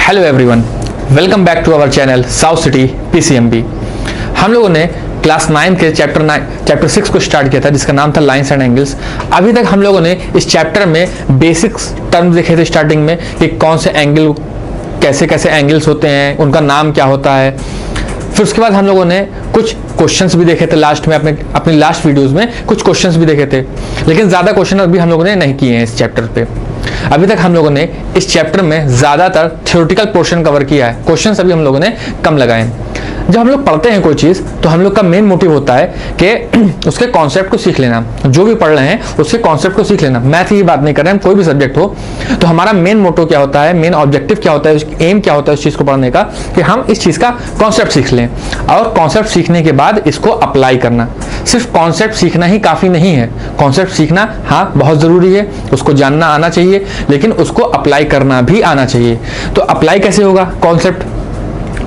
Hello everyone, welcome back to our channel South City PCMB. हम लोगों ने class 9 के चैप्टर 6 को स्टार्ट किया था, जिसका नाम था लाइंस एंड एंगल्स। अभी तक हम लोगों ने इस चैप्टर में बेसिक्स टर्म देखे थे स्टार्टिंग में कि कौन से एंगल, कैसे कैसे एंगल्स होते हैं, उनका नाम क्या होता है। फिर उसके बाद हम लोगों ने कुछ क्वेश्चंस भी देखे थे लास्ट में, अपनी लास्ट वीडियोस में कुछ क्वेश्चंस भी देखे थे, लेकिन ज़्यादा क्वेश्चन अभी हम लोगों ने नहीं किए हैं इस चैप्टर पे। अभी तक हम लोगों ने इस चैप्टर में ज़्यादातर थ्योरेटिकल पोर्शन कवर किया है, क्वेश्चंस अभी हम लोगों ने कम लगाए हैं। जब हम लोग पढ़ते हैं कोई चीज़ तो हम लोग का मेन मोटिव होता है कि उसके कॉन्सेप्ट को सीख लेना, जो भी पढ़ रहे हैं उसके कॉन्सेप्ट को सीख लेना। मैथ की बात नहीं कर रहे हैं, कोई भी सब्जेक्ट हो तो हमारा मेन मोटो क्या होता है, मेन ऑब्जेक्टिव क्या होता है, एम क्या होता है उस चीज़ को पढ़ने का, कि हम इस चीज़ का कॉन्सेप्ट सीख लें और कॉन्सेप्ट सीखने के बाद इसको अप्लाई करना। सिर्फ कॉन्सेप्ट सीखना ही काफ़ी नहीं है, कॉन्सेप्ट सीखना हाँ बहुत ज़रूरी है, उसको जानना आना चाहिए, लेकिन उसको अप्लाई करना भी आना चाहिए। तो अप्लाई कैसे होगा? कॉन्सेप्ट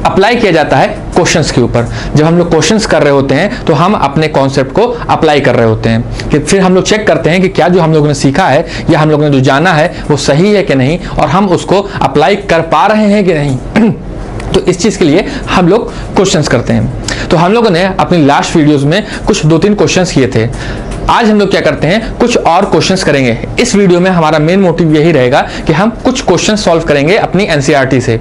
अप्लाई किया जाता है क्वेश्चंस के ऊपर। जब हम लोग क्वेश्चंस कर रहे होते हैं तो हम अपने कॉन्सेप्ट को अप्लाई कर रहे होते हैं, कि फिर हम लोग चेक करते हैं कि क्या जो हम लोगों ने सीखा है या हम लोगों ने जो जाना है वो सही है कि नहीं, और हम उसको अप्लाई कर पा रहे हैं कि नहीं। तो इस चीज़ के लिए हम लोग क्वेश्चंस करते हैं। तो हम लोगों ने अपनी लास्ट वीडियोस में कुछ 2-3 क्वेश्चंस किए थे। आज हम लोग क्या करते हैं, कुछ और क्वेश्चंस करेंगे। इस वीडियो में हमारा मेन मोटिव यही रहेगा कि हम कुछ क्वेश्चन सॉल्व करेंगे अपनी एनसीईआरटी से,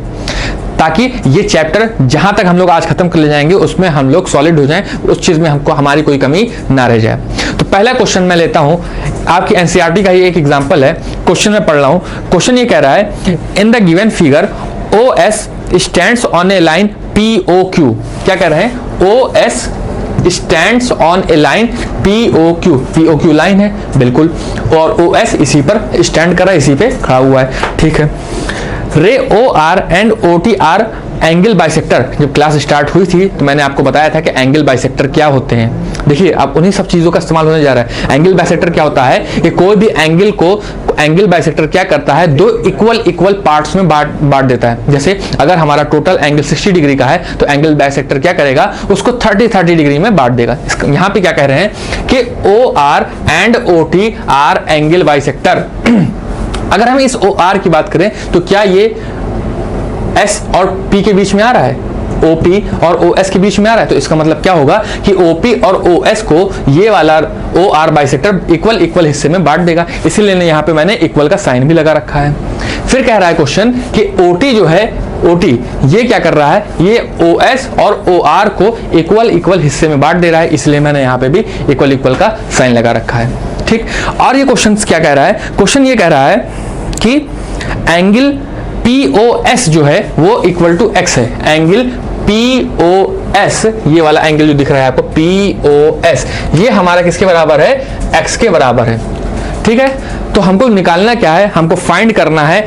ताकि ये चैप्टर जहां तक हम लोग आज खत्म कर ले जाएंगे उसमें हम लोग सॉलिड हो जाएं, उस चीज में हमको हमारी कोई कमी ना रह जाए। तो पहला क्वेश्चन मैं लेता हूं, आपकी एनसीईआरटी का ये एक एग्जांपल है, क्वेश्चन में पढ़ रहा हूं। क्वेश्चन ये कह रहा है, in the given figure OS stands on A line POQ। क्या कह रहे हैं? OS stands on A line POQ line है बिल्कुल, और OS इसी पर स्टैंड कर रहा है, इसी पे खड़ा हुआ है, ठीक है। रे OR and OT R angle bisector. जब क्लास स्टार्ट हुई थी तो मैंने आपको बताया था कि एंगल बाइसेक्टर क्या होते हैं। देखिए अब उन्हीं सब चीज़ों का इस्तेमाल होने जा रहा है। एंगल बाइसेक्टर क्या होता है कि कोई भी एंगल को एंगल बाइसेक्टर क्या करता है, दो इक्वल पार्ट्स में बांट देता है। जैसे अगर हमारा टोटल एंगल 60 डिग्री का है तो एंगल बाइसेक्टर क्या करेगा, उसको 30 डिग्री में बांट देगा। यहाँ पे क्या कह रहे हैं कि OR and OT R angle bisector. अगर हम इस OR की बात करें तो क्या ये S और P के बीच में आ रहा है, OP और OS के बीच में आ रहा है? तो इसका मतलब क्या होगा कि OP और OS को ये वाला OR बाइसेक्टर इक्वल हिस्से में बांट देगा, इसीलिए यहाँ पे मैंने इक्वल का साइन भी लगा रखा है। फिर कह रहा है क्वेश्चन कि OT जो है, OT ये क्या कर रहा है, ये OS और OR को इक्वल हिस्से में बांट दे रहा है, इसलिए मैंने यहाँ पे भी इक्वल का साइन लगा रखा है, ठीक। और ये क्वेश्चन क्या कह रहा है? क्वेश्चन ये कह रहा है कि एंगल POS जो है वो इक्वल टू X है। एंगल POS, ये वाला एंगल जो दिख रहा है आपको POS, ये हमारा किसके बराबर है? X के बराबर है, ठीक है। तो हमको निकालना क्या है, हमको फाइंड करना है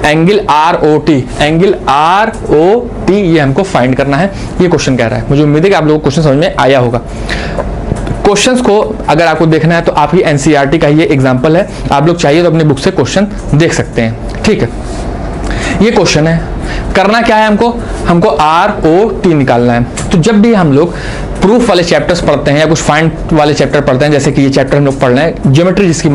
एंगल ROT। एंगल ROT ये हमको फाइंड करना है, ये क्वेश्चन कह रहा है। मुझे उम्मीद है कि आप लोगों को क्वेश्चन समझ में आया होगा। क्वेश्चंस को अगर आपको देखना है तो आपकी एनसीईआरटी का ये एग्जांपल है, आप लोग चाहिए तो अपनी बुक से क्वेश्चन देख सकते हैं, ठीक है। ये क्वेश्चन है, करना क्या है हमको ROT निकालना है। तो जब भी हम लोग प्रूफ वाले चैप्टर्स पढ़ते हैं या कुछ फाइंड वाले चैप्टर पढ़ते हैं, जैसे कि ये चैप्टर हम लोग पढ़ रहे हैं ज्योमेट्री, जिसकी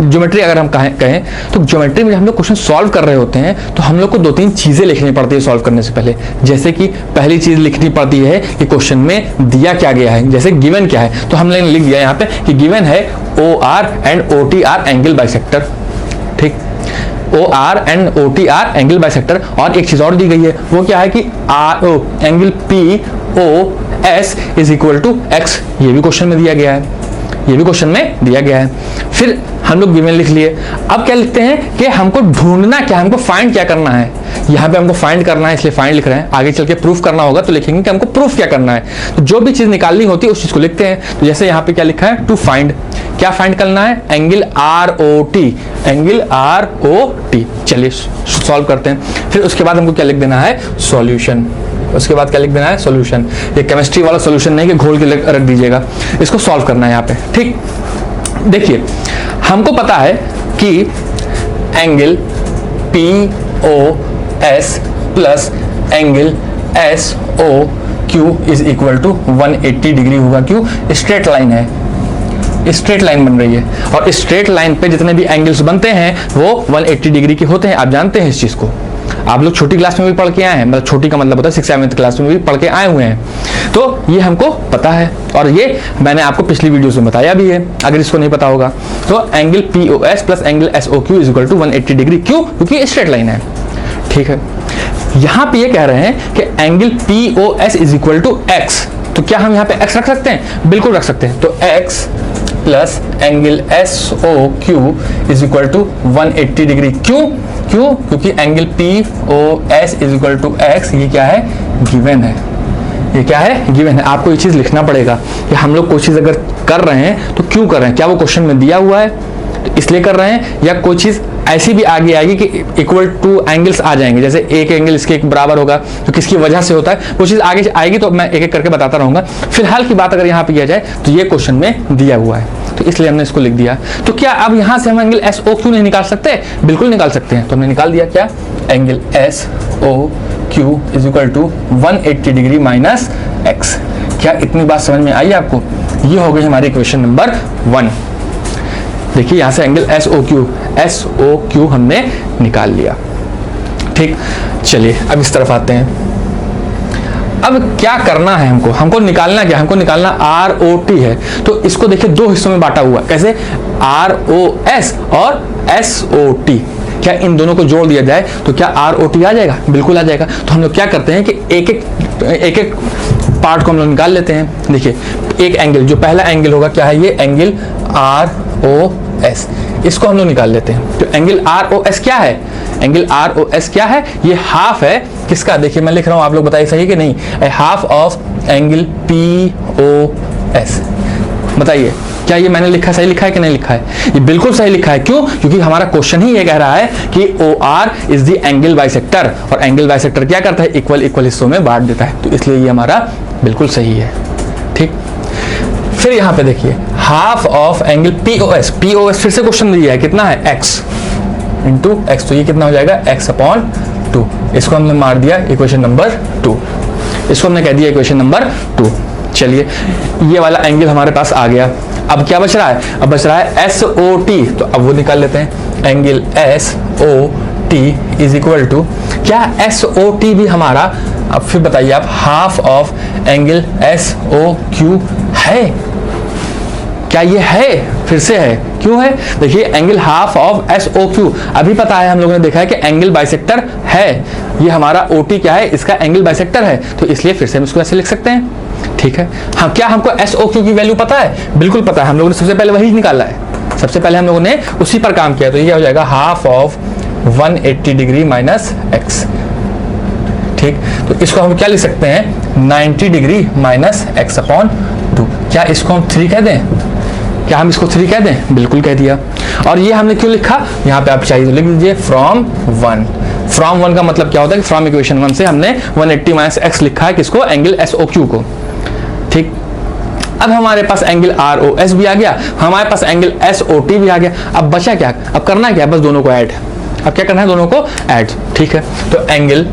ज्योमेट्री अगर हम कहें तो ज्योमेट्री में हम लोग क्वेश्चन सॉल्व कर रहे होते हैं तो हम लोग को 2-3 चीजें लिखनी पड़ती है सॉल्व करने से पहले। जैसे कि पहली चीज लिखनी पड़ती है कि क्वेश्चन में दिया क्या गया है, जैसे गिवन क्या है, तो हमने लिख दिया यहाँ पे कि गिवन है OR and OT R angle bisector, ठीक। OR and OT R angle bisector. और एक चीज और दी गई है, वो क्या है कि angle POS is equal to X। ये भी क्वेश्चन में दिया गया है, ये भी क्वेश्चन में दिया गया है। फिर हम लोग गिवन लिख लिए। अब क्या लिखते हैं कि हमको ढूंढना क्या, हमको फाइंड क्या करना है। यहाँ पे हमको फाइंड करना है, इसलिए फाइंड लिख रहे हैं। आगे चल के प्रूफ करना होगा तो लिखेंगे कि हमको प्रूफ क्या करना है। तो जो भी चीज निकालनी होती है उस चीज को लिखते हैं। तो जैसे यहाँ पे क्या लिखा है, टू फाइंड, क्या फाइंड करना है, एंगल ROT, एंगल ROT। चलिए सॉल्व करते हैं। फिर उसके बाद हमको क्या लिख देना है, सॉल्यूशन। उसके बाद क्या लिख देना है, सॉल्यूशन। ये केमिस्ट्री वाला सॉल्यूशन नहीं कि घोल के रख दीजिएगा, इसको सॉल्व करना है यहाँ पे, ठीक। देखिए हमको पता है कि angle POS plus angle SOQ is equal to 180 degree होगा। क्यों? स्ट्रेट लाइन है, स्ट्रेट लाइन बन रही है और स्ट्रेट लाइन पे जितने भी एंगल्स बनते हैं वो 180 डिग्री के होते हैं, आप जानते हैं इस चीज को। आप लोग छोटी क्लास में भी पढ़ के आए हैं, मतलब छोटी का मतलब होता है 6th-7th क्लास में भी पढ़ के आए हुए हैं, तो ये हमको पता है और ये मैंने आपको पिछली वीडियोस में बताया भी है अगर इसको नहीं पता होगा। तो angle POS plus angle SOQ is equal to 180 degree. क्यों? क्योंकि स्ट्रेट लाइन है। ठीक है, यहां पे ये कह रहे हैं कि angle POS is equal to x, तो क्या हम यहाँ पे x रख सकते हैं? बिल्कुल रख सकते हैं। तो x plus angle SOQ is equal to 180 degree. क्यों? क्योंकि angle POS is equal to x ये क्या है? गिवन है। ये क्या है? गिवन है। आपको ये चीज लिखना पड़ेगा कि हम लोग कोई चीज अगर कर रहे हैं तो क्यों कर रहे हैं। क्या वो क्वेश्चन में दिया हुआ है तो इसलिए कर रहे हैं, या कोई चीज ऐसी भी आगे आएगी कि इक्वल टू एंगल्स आ जाएंगे, जैसे एक एंगल इसके एक बराबर होगा तो किसकी वजह से होता है, वो चीज आगे आएगी तो मैं एक एक करके बताता रहूंगा। फिलहाल की बात अगर यहाँ पे किया जाए तो ये क्वेश्चन में दिया हुआ है, तो इसलिए हमने इसको लिख दिया। तो क्या अब यहाँ से हम एंगल SOQ नहीं निकाल सकते? बिल्कुल निकाल सकते हैं। तो हमने निकाल दिया क्या? Angle SOQ is equal to 180 degree minus x। क्या इतनी बात समझ में आई आपको? ये हो गई हमारी इक्वेशन नंबर 1। देखिए यहां से एंगल SOQ हमने निकाल लिया। ठीक, चलिए अब इस तरफ आते हैं। अब क्या करना है हमको निकालना क्या? हमको निकालना ROT है। तो इसको देखिए दो हिस्सों में बांटा हुआ है। कैसे? ROS और SOT। क्या इन दोनों को जोड़ दिया जाए तो क्या ROT आ जाएगा? बिल्कुल आ जाएगा। तो हम लोग क्या करते हैं कि एक एक पार्ट को हम लोग निकाल लेते हैं। देखिए एक एंगल, जो पहला एंगल होगा क्या है? ये एंगल ROS, इसको हम लोग निकाल लेते हैं। तो एंगल ROS क्या है? एंगल ROS क्या है? ये हाफ है किसका? देखिए मैं लिख रहा हूं, आप लोग बताइए सही कि नहीं। Half of angle POS। बताइए क्या ये मैंने लिखा सही लिखा है कि नहीं लिखा है? ये बिल्कुल सही लिखा है। क्यों? क्योंकि हमारा क्वेश्चन ही ये कह रहा है कि OR is the angle bisector, और एंगल बाइसेक्टर क्या करता है? इक्वल हिस्सों में बांट देता है। तो इसलिए ये हमारा बिल्कुल सही है। ठीक, फिर यहां पे देखिए हाफ ऑफ एंगल POS फिर से क्वेश्चन दिया है कितना है? x into x. तो ये कितना हो जाएगा? x/2। इसको हमने मार दिया इक्वेशन नंबर 2। इसको हमने कह दिया इक्वेशन नंबर 2। चलिए ये वाला एंगल हमारे पास आ गया। अब क्या बच रहा है? अब बच रहा है SOT। तो अब वो निकाल लेते हैं। Angle SOT is equal to क्या? SOT भी हमारा, अब फिर बताइए आप, हाफ ऑफ एंगल SOQ है। क्या ये है? फिर से है। क्यों है? देखिए एंगल हाफ ऑफ SOQ, अभी पता है हम लोगों ने देखा है कि एंगल बाइसेक्टर है। ये हमारा OT क्या है? इसका एंगल बाइसेक्टर है। तो इसलिए फिर से हम इसको ऐसे लिख सकते हैं। ठीक है, हाँ क्या हमको SOQ की वैल्यू पता है? बिल्कुल पता है। हम लोगों ने सबसे पहले वही निकाला है, सबसे पहले हम लोगों ने उसी पर काम किया। तो ये हो जाएगा half of 180 degree minus x। ठीक, तो इसको हम क्या लिख सकते हैं? 90 डिग्री माइनस x/2। क्या इसको हम 3 कह दें? क्या हम इसको 3 कह दें? बिल्कुल कह दिया। और ये हमने क्यों लिखा? यहाँ पे आप चाहिए तो लिख दीजिए फ्रॉम 1। फ्रॉम 1 का मतलब क्या होता है कि फ्रॉम इक्वेशन 1 से हमने 180 माइनस x लिखा है, किसको? एंगल SOQ को। ठीक, अब हमारे पास एंगल ROS भी आ गया, हमारे पास एंगल SOT भी आ गया। अब बचा क्या? अब करना क्या? बस दोनों को ऐड। अब क्या करना है? दोनों को ऐड। ठीक है, तो angle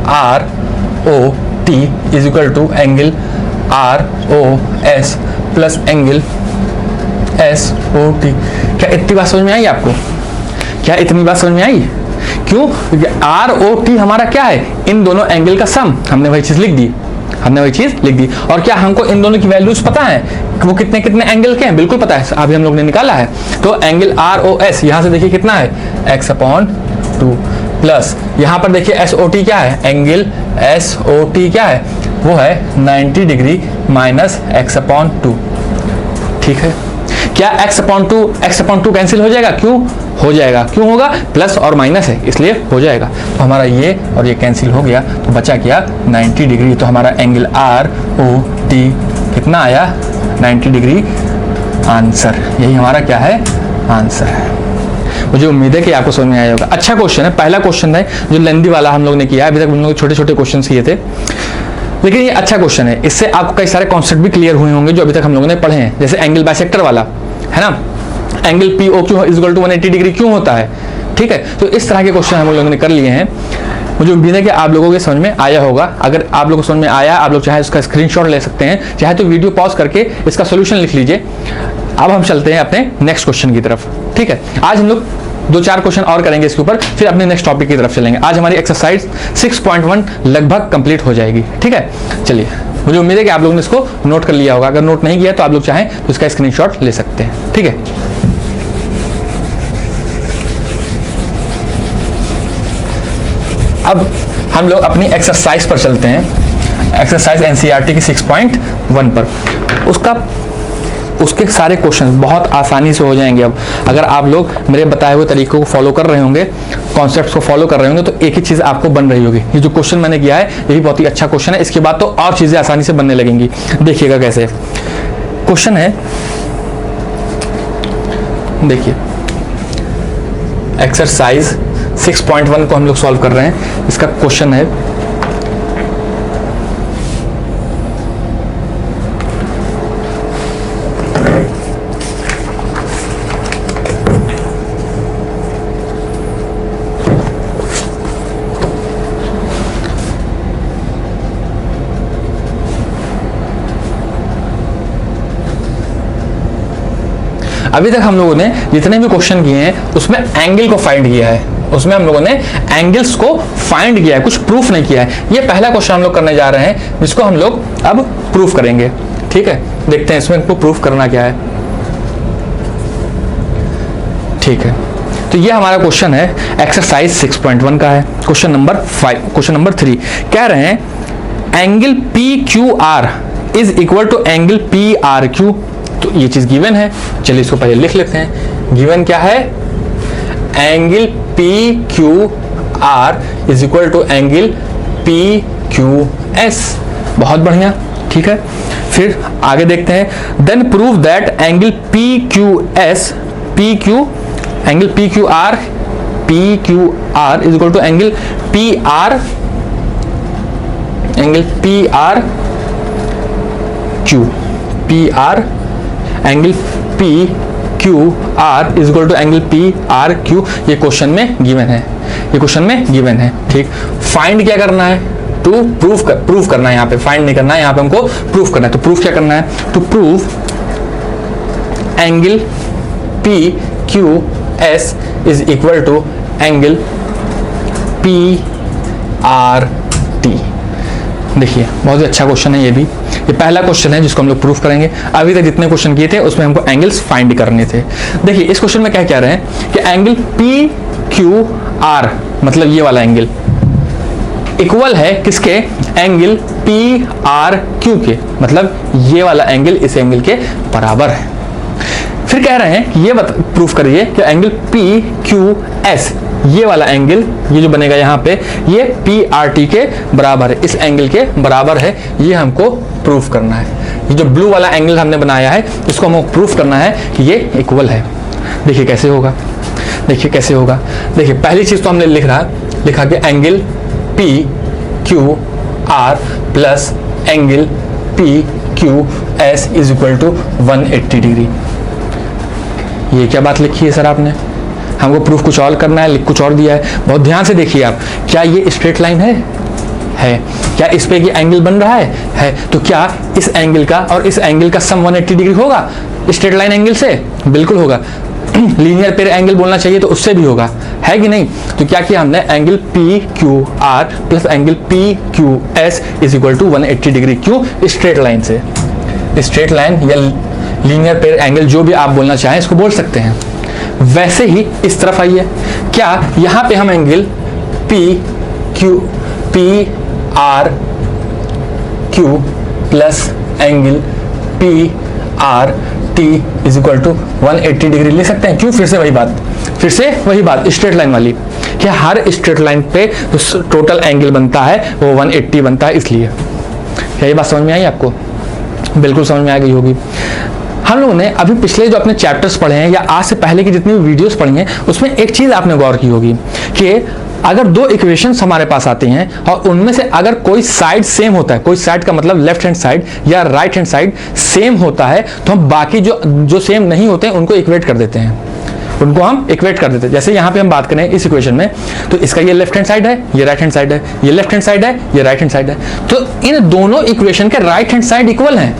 ROT is equal to angle ROS plus angle SOT। क्या इतनी बात समझ में आई आपको? क्या इतनी बात समझ में आई? क्यों? क्योंकि ROT हमारा क्या है? इन दोनों एंगल का सम। हमने वही चीज लिख दी, और क्या हमको इन दोनों की वैल्यूज पता है वो कितने कितने एंगल के हैं? बिल्कुल पता है, अभी हम लोग ने निकाला है। तो एंगल ROS यहां से देखिए कितना है? x/2 प्लस यहां पर देखिए SOT क्या है? एंगल SOT क्या है? वो है 90 डिग्री माइनस x/2। ठीक है, क्या x/2 कैंसिल हो जाएगा? क्यों हो जाएगा? क्यों होगा? प्लस और माइनस है इसलिए हो जाएगा। तो हमारा ये और ये कैंसिल हो गया, तो बचा क्या? 90 डिग्री। तो हमारा एंगल ROT कितना आया? 90 डिग्री आंसर। यही हमारा क्या है? आंसर है। मुझे उम्मीद है कि आपको समझ में आया होगा। अच्छा क्वेश्चन है, पहला क्वेश्चन है जो लेंदी वाला हम लोग ने किया। अभी तक हम लोग छोटे छोटे क्वेश्चन किए थे, लेकिन ये अच्छा क्वेश्चन है। इससे आपको कई सारे कॉन्सेप्ट भी क्लियर हुए होंगे जो अभी तक हम लोगों ने पढ़े हैं, जैसे एंगल बाइसेक्टर वाला है ना। Angle POQ is equal to 180 degree क्यों होता है? ठीक है, तो इस तरह के क्वेश्चन हम लोगों ने कर लिए हैं। मुझे उम्मीद है कि आप लोगों के समझ में आया होगा। अगर आप लोगों को समझ में आया, आप लोग चाहे इसका स्क्रीनशॉट ले सकते हैं, चाहे तो वीडियो पॉज करके इसका सोल्यूशन लिख लीजिए। अब हम चलते हैं अपने नेक्स्ट क्वेश्चन की तरफ। ठीक है, आज हम लोग 2-4 क्वेश्चन और करेंगे इसके ऊपर, फिर अपने नेक्स्ट टॉपिक की तरफ चलेंगे। आज हमारी एक्सरसाइज 6.1 लगभग कंप्लीट हो जाएगी, ठीक है। चलिए, मुझे उम्मीद है कि आप लोगों ने इसको नोट कर लिया होगा। अगर नोट नहीं किया तो आप लोग चाहें तो इसका स्क्रीनशॉट ले सकते हैं, ठीक है। अब हम लोग अपनी एक्सरसाइज पर चलते हैं, एक्सरसाइज एनसीईआरटी की 6.1 पर। उसके सारे क्वेश्चन बहुत आसानी से हो जाएंगे। अब अगर आप लोग मेरे बताए हुए तरीकों को फॉलो कर रहे होंगे, कॉन्सेप्ट्स को फॉलो कर रहे होंगे, तो एक ही चीज़ आपको बन रही होगी। ये जो क्वेश्चन मैंने किया है ये भी बहुत ही अच्छा क्वेश्चन है। इसके बाद तो और चीज़ें आसानी से बनने लगेंगी। देखिएगा कैसे क्वेश्चन है, देखिए एक्सरसाइज 6.1 को हम लोग सॉल्व कर रहे हैं। इसका क्वेश्चन है, अभी तक हम लोगों ने जितने भी क्वेश्चन किए हैं उसमें एंगल को फाइंड किया है, उसमें हम लोगों ने एंगल्स को फाइंड किया है, कुछ प्रूफ नहीं किया है। ये पहला क्वेश्चन हम लोग करने जा रहे हैं जिसको हम लोग अब प्रूफ करेंगे, ठीक है। देखते हैं इसमें हमको प्रूफ करना क्या है, ठीक है। तो ये हमारा क्वेश्चन है, एक्सरसाइज 6.1 का है। क्वेश्चन नंबर 3 कह रहे हैं angle PQR is equal to angle PRQ। तो ये चीज गिवन है, चलिए इसको पहले लिख लेते हैं। गिवन क्या है, angle PQR is equal to angle PQS। बहुत बढ़िया, ठीक है। फिर आगे देखते हैं, then prove that angle angle PQR is equal to angle angle PQR is equal to angle PRQ। ये क्वेश्चन में गिवन है, ठीक। फाइंड क्या करना है, टू प्रूफ करना है। यहाँ पे फाइंड नहीं करना है, यहाँ पे हमको प्रूफ करना है। तो प्रूफ क्या करना है, to prove angle PQS is equal to angle PRT। देखिए बहुत ही अच्छा क्वेश्चन है ये पहला क्वेश्चन है जिसको हम लोग प्रूफ करेंगे। अभी तक जितने क्वेश्चन किए थे उसमें हमको एंगल्स फाइंड करने थे। देखिए इस क्वेश्चन में क्या कह रहे हैं कि एंगल PQR मतलब ये वाला एंगल इक्वल है किसके, एंगल PRQ के, मतलब ये वाला एंगल इस एंगल के बराबर है। फिर कह रहे हैं कि ये प्रूफ करिए कि एंगल PQS ये वाला एंगल, ये जो बनेगा यहाँ पे, ये PRT के बराबर है, इस एंगल के बराबर है। ये हमको प्रूफ करना है। ये जो ब्लू वाला एंगल हमने बनाया है इसको हमको प्रूफ करना है कि ये इक्वल है। देखिए कैसे होगा, देखिए पहली चीज तो हमने लिखा कि angle PQR plus angle PQS is equal to 180 degree. ये क्या बात लिखी है सर आपने, हमको प्रूफ कुछ और करना है, लिख कुछ और दिया है। बहुत ध्यान से देखिए आप, क्या ये स्ट्रेट लाइन है? क्या इस पे ये एंगल बन रहा है? तो क्या इस एंगल का और इस एंगल का सम 180 डिग्री होगा स्ट्रेट लाइन एंगल से? बिल्कुल होगा। लीनियर पेयर एंगल बोलना चाहिए तो उससे भी होगा, है कि नहीं? तो क्या किया हमने, angle PQR plus angle PQS is equal to 180 degree. क्यों? स्ट्रेट लाइन से। स्ट्रेट लाइन या लीनियर पेयर एंगल जो भी आप बोलना चाहें इसको बोल सकते हैं। वैसे ही इस तरफ आइए, क्या यहां पे हम angle PRQ plus angle PRT is equal to 180 degree ले सकते हैं? क्यों? फिर से वही बात स्ट्रेट लाइन वाली, कि हर स्ट्रेट लाइन पे जो टोटल एंगल बनता है वो 180 बनता है, इसलिए। क्या ये बात समझ में आई आपको? बिल्कुल समझ में आ गई होगी। हम लोगों ने अभी पिछले जो अपने चैप्टर्स पढ़े हैं या आज से पहले की जितनी वीडियोस पढ़ी हैं उसमें एक चीज आपने गौर की होगी कि अगर दो इक्वेशंस हमारे पास आती हैं और उनमें से अगर कोई साइड सेम होता है, कोई साइड का मतलब लेफ्ट हैंड साइड या राइट हैंड साइड सेम होता है, तो हम बाकी जो सेम नहीं होते हैं उनको इक्वेट कर देते हैं, जैसे यहाँ पे हम बात करें इस इक्वेशन में, तो इसका ये लेफ्ट हैंड साइड है, ये राइट हैंड साइड है, ये लेफ्ट हैंड साइड है, ये राइट हैंड साइड है, तो इन दोनों इक्वेशन के राइट हैंड साइड इक्वल हैं।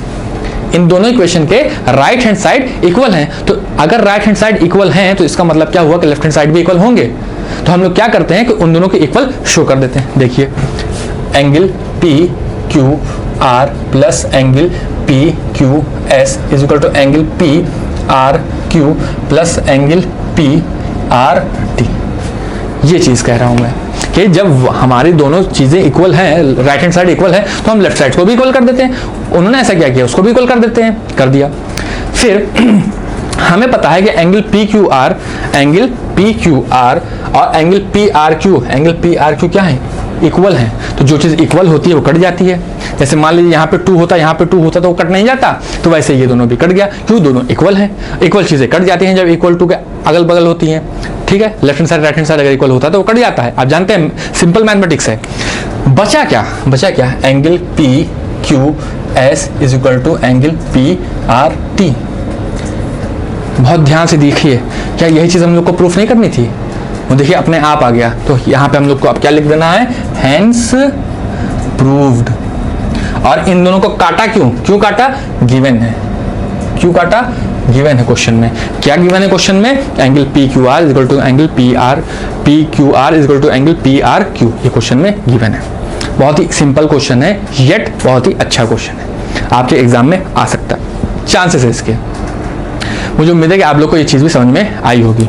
इन दोनों इक्वेशन के राइट हैंड साइड इक्वल हैं। तो अगर राइट हैंड साइड इक्वल हैं तो इसका मतलब क्या हुआ कि लेफ्ट हैंड साइड भी इक्वल होंगे। तो हम लोग क्या करते हैं कि उन दोनों के इक्वल शो कर देते हैं। देखिए angle P Q R plus angle P Q S is equal to angle P R Q plus angle P R T. ये चीज कह रहा हूं मैं कि जब हमारी दोनों चीजें इक्वल हैं, राइट हैंड साइड इक्वल है, तो हम लेफ्ट साइड को भी इक्वल कर देते हैं। उन्होंने ऐसा क्या किया, उसको भी इक्वल कर देते हैं, कर दिया। फिर हमें पता है कि एंगल पी क्यू आर और एंगल पी आर क्यू क्या है, इक्वल है। तो जो चीज इक्वल होती है वो कट जाती है। जैसे मान लीजिए यहाँ पे 2 होता, यहाँ पे 2 होता तो वो कट नहीं जाता, तो वैसे ये दोनों भी कट गया, क्यों, दोनों इक्वल हैं। इक्वल चीजें कट जाती हैं जब इक्वल टू के अगल बगल होती हैं, ठीक है। Left hand side right hand side अगर इक्वल होता है तो वो कट जाता है। आप जानते हैं सिंपल मैथमेटिक्स है। बचा क्या, angle P Q S is equal to angle P R T. बहुत ध्यान से देखिए, क्या यही चीज हम लोग को प्रूफ नहीं करनी थी, वो देखिए अपने आप आ गया। तो यहाँ पे हम लोग को अब क्या लिख देना है, हेंस प्रूव्ड। और इन दोनों को काटा क्यों काटा, गिवन है। क्यों काटा, गिवन है क्वेश्चन में। क्या गिवन है क्वेश्चन में, angle P Q R is equal to angle P Q R is equal to angle P R Q. ये क्वेश्चन में गिवन है। बहुत ही सिंपल क्वेश्चन है, येट बहुत ही अच्छा क्वेश्चन है, आपके एग्जाम में आ सकता है, चांसेस है इसके। मुझे उम्मीद है कि आप लोग को ये चीज़ भी समझ में आई होगी।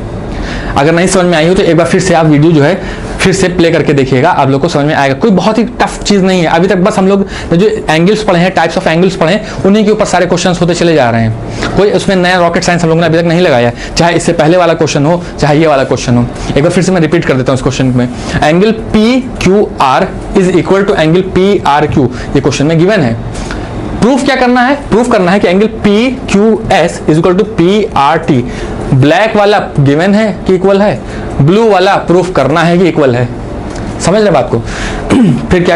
अगर नहीं समझ में आई हो तो एक बार फिर से आप वीडियो जो है फिर से प्ले करके देखिएगा, आप लोग को समझ में आएगा। कोई बहुत ही टफ चीज़ नहीं है। अभी तक बस हम लोग जो एंगल्स पढ़े हैं, टाइप्स ऑफ एंगल्स पढ़े हैं, उन्हीं के ऊपर सारे क्वेश्चंस होते चले जा रहे हैं। कोई उसमें नया रॉकेट साइंस हम लोगों ने अभी तक नहीं लगाया, चाहे इससे पहले वाला क्वेश्चन हो, चाहे ये वाला क्वेश्चन हो। एक बार फिर से मैं रिपीट कर देता हूँ इस क्वेश्चन में, angle P Q R is equal to angle P R Q, ये क्वेश्चन में गिवन है। प्रूफ क्या करना है, प्रूफ करना है कि angle P Q S is equal to P R T. Black वाला गिवन है कि इक्वल है, ब्लू वाला प्रूफ करना है कि इक्वल है। समझ रहे बात को। फिर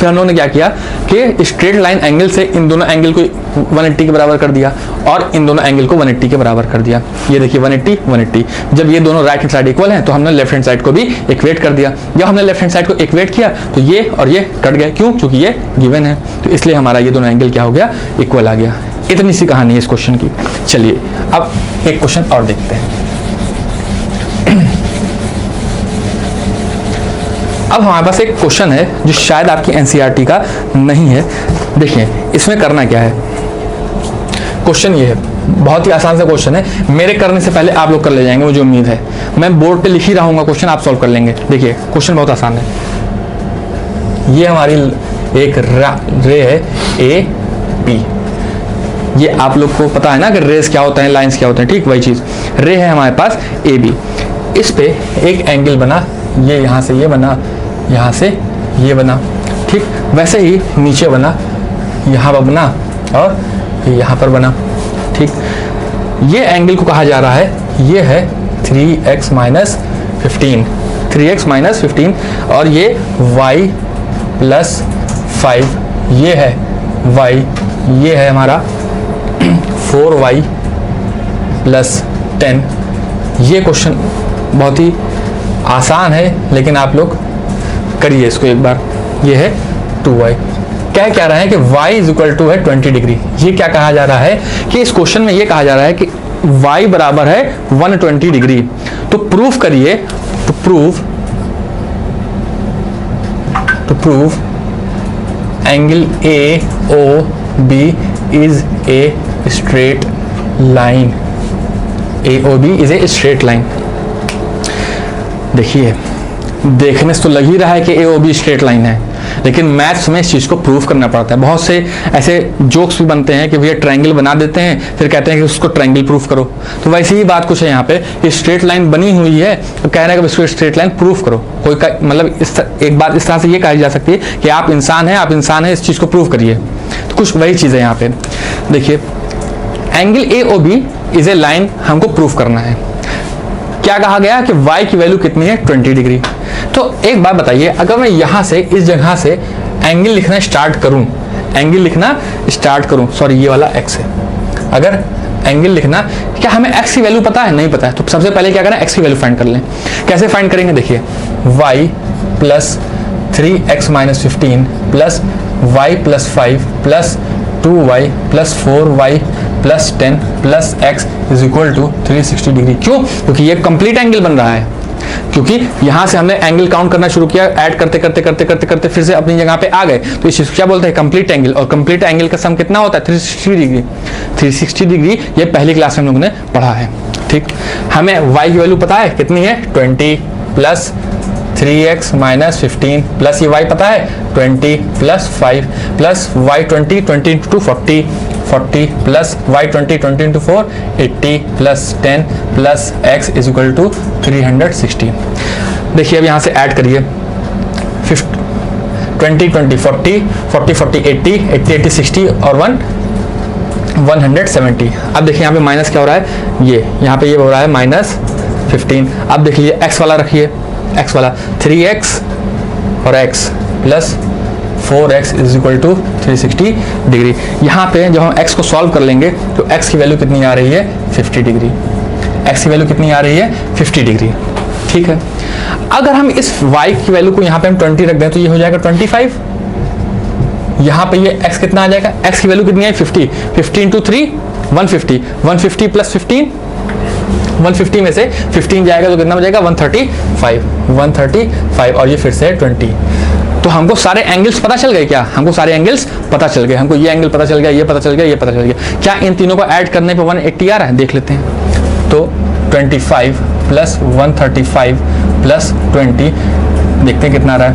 हम लोगों ने क्या किया कि स्ट्रेट लाइन एंगल से इन दोनों एंगल को 180 के बराबर कर दिया और इन दोनों एंगल को 180 के बराबर कर दिया। ये देखिए 180। जब ये दोनों राइट हैंड साइड इक्वल हैं तो हमने लेफ्ट हैंड साइड को भी इक्वेट कर दिया। जब हमने लेफ्ट हैंड साइड को इक्वेट किया तो ये और ये कट गए, क्यों, क्योंकि ये गिवन है। तो इसलिए हमारा ये दोनों एंगल क्या हो गया, इक्वल आ गया। इतनी सी कहानी है इस क्वेश्चन की। चलिए अब एक क्वेश्चन और देखते हैं। अब हमारे पास एक क्वेश्चन है जो शायद आपकी एनसीईआरटी का नहीं है। देखिए इसमें करना क्या है, क्वेश्चन ये है, बहुत ही आसान सा क्वेश्चन है। मेरे करने से पहले आप लोग कर ले जाएंगे, मुझे उम्मीद है। मैं बोर्ड पे लिख ही रहूंगा क्वेश्चन, आप सॉल्व कर लेंगे। देखिए क्वेश्चन बहुत आसान है। ये हमारी एक रे है ए बी। ये आप लोग को पता है ना कि रेस क्या होता है, लाइंस क्या होते हैं, ठीक वही चीज। रे है हमारे पास ए बी, इस पे एक एंगल बना, ये यहां से ये बना, यहाँ से ये बना, ठीक। वैसे ही नीचे बना, यहाँ पर बना और यहाँ पर बना, ठीक। ये एंगल को कहा जा रहा है, ये है 3x माइनस 15 और ये y प्लस 5, ये है y, ये है हमारा 4y प्लस 10। ये क्वेश्चन बहुत ही आसान है, लेकिन आप लोग करिए इसको एक बार। ये है 2y, क्या रहा है कि y इज इक्वल टू है 20 डिग्री। ये क्या कहा जा रहा है कि इस क्वेश्चन में ये कहा जा रहा है कि y बराबर है 120 डिग्री। तो प्रूफ करिए, to prove angle A O B is a straight line. A O B is a straight line. देखिए देखने से तो लग ही रहा है कि A O B straight line है, लेकिन मैथ्स में इस चीज़ को प्रूफ करना पड़ता है। बहुत से ऐसे जोक्स भी बनते हैं कि भैया ट्रायंगल बना देते हैं, फिर कहते हैं कि उसको ट्रायंगल प्रूफ करो। तो वैसे ही बात कुछ है यहाँ पे कि स्ट्रेट लाइन बनी हुई है, तो कह रहे हैं कि उसको स्ट्रेट लाइन प्रूफ करो। कोई मतलब एक बात इस तरह से ये कही जा सकती है कि आप इंसान हैं, इस चीज़ को प्रूफ करिए। तो कुछ वही चीज़ है यहाँ पे। देखिए angle A O B is a line, हमको प्रूफ करना है। क्या कहा गया कि y की वैल्यू कितनी है, 20 डिग्री। तो एक बात बताइए, अगर मैं यहां से इस जगह से एंगल लिखना स्टार्ट करूं, सॉरी ये वाला x है। अगर एंगल लिखना, क्या हमें x की वैल्यू पता है, नहीं पता है, तो सबसे पहले क्या करना है, x की वैल्यू फाइंड कर लें। कैसे फाइंड करेंगे, देखिए y plus 3x minus 15 plus y plus 5 plus 2y plus 4y plus 10 plus x is equal to 360 degree. क्यों? क्योंकि ये कंप्लीट एंगल बन रहा है, क्योंकि यहां से हमने एंगल काउंट करना शुरू किया, ऐड करते करते करते करते करते फिर से अपनी जगह पे आ गए, तो इस क्या बोलते हैं, कंप्लीट एंगल। और कंप्लीट एंगल का सम कितना होता है? 360 डिग्री। 360 डिग्री ये पहली क्लास में हम लोगों ने पढ़ा है। ठीक, हमें y की वैल्यू पता है कितनी है, 20 प्लस 3x माइनस 15 प्लस ये y पता है 20 plus 5 plus y 20 20 into 40 40 plus y 20 20 into 4 80 plus 10 plus x is equal to 360। देखिए अब यहाँ से ऐड करिए 20 20 40 40 40 80 80 80 60 और 170। अब देखिए यहाँ पे माइनस क्या हो रहा है, ये यहाँ पे ये हो रहा है माइनस 15। अब देखिए x वाला रखिए, x वाला 3x और x plus 4x is equal to 360 degree. यहाँ पे जब हम x को सॉल्व कर लेंगे तो x की वैल्यू कितनी आ रही है, 50 डिग्री। x की वैल्यू कितनी आ रही है, 50 डिग्री। ठीक है, अगर हम इस y की वैल्यू को यहाँ पे हम 20 रख दें तो ये हो जाएगा 25। यहाँ पे ये x कितना आ जाएगा, x की वैल्यू कितनी है 50, 50 इंटू 3 150, 150 प्लस 15, 150 में से 15 जाएगा तो कितना हो जाएगा 135 और ये फिर से 20। तो हमको सारे एंगल्स पता चल गए क्या, हमको सारे एंगल्स पता चल गए, हमको ये एंगल पता चल गया, ये पता चल गया, ये पता चल गया। क्या इन तीनों को ऐड करने पे 180 आ रहा है, देख लेते हैं। तो 25 प्लस 135 प्लस 20 देखते हैं कितना आ रहा है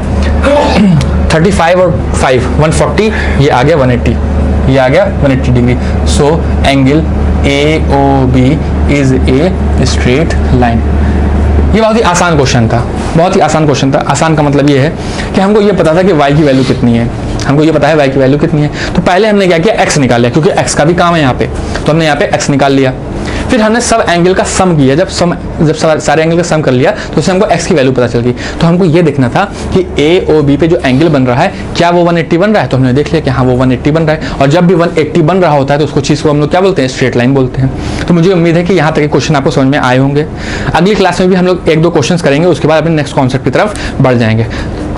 35 और 5 140, ये आ गया 180, ये आ गया 180 degree. So angle AOB is a straight line. ये बहुत ही आसान क्वेश्चन था, बहुत ही आसान क्वेश्चन था। आसान का मतलब ये है कि हमको ये पता था कि y की वैल्यू कितनी है, हमको ये पता है y की वैल्यू कितनी है। तो पहले हमने क्या किया, x निकाल लिया, क्योंकि x का भी काम है यहाँ पे, तो हमने यहाँ पे x निकाल लिया। फिर हमने सब एंगल का सम किया, जब सारे एंगल का सम कर लिया तो उससे हमको x की वैल्यू पता चल गई। तो हमको ये देखना था कि AOB पे जो एंगल बन रहा है क्या वो 180 बन रहा है, तो हमने देख लिया कि हाँ वो 180 बन रहा है। और जब भी 180 बन रहा होता है तो उसको चीज़ को हम लोग क्या बोलते हैं, स्ट्रेट लाइन बोलते हैं। तो मुझे उम्मीद है कि यहाँ तक के क्वेश्चन आपको समझ में आए होंगे। अगली क्लास में भी हम लोग 1-2 क्वेश्चन करेंगे, उसके बाद अपने नेक्स्ट कॉन्सेप्ट की तरफ बढ़ जाएंगे।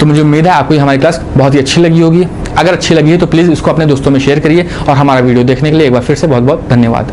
तो मुझे उम्मीद है आपको हमारी क्लास बहुत ही अच्छी लगी होगी। अगर अच्छी लगी है तो प्लीज़ इसको अपने दोस्तों में शेयर करिए और हमारा वीडियो देखने के लिए एक बार फिर से बहुत बहुत धन्यवाद।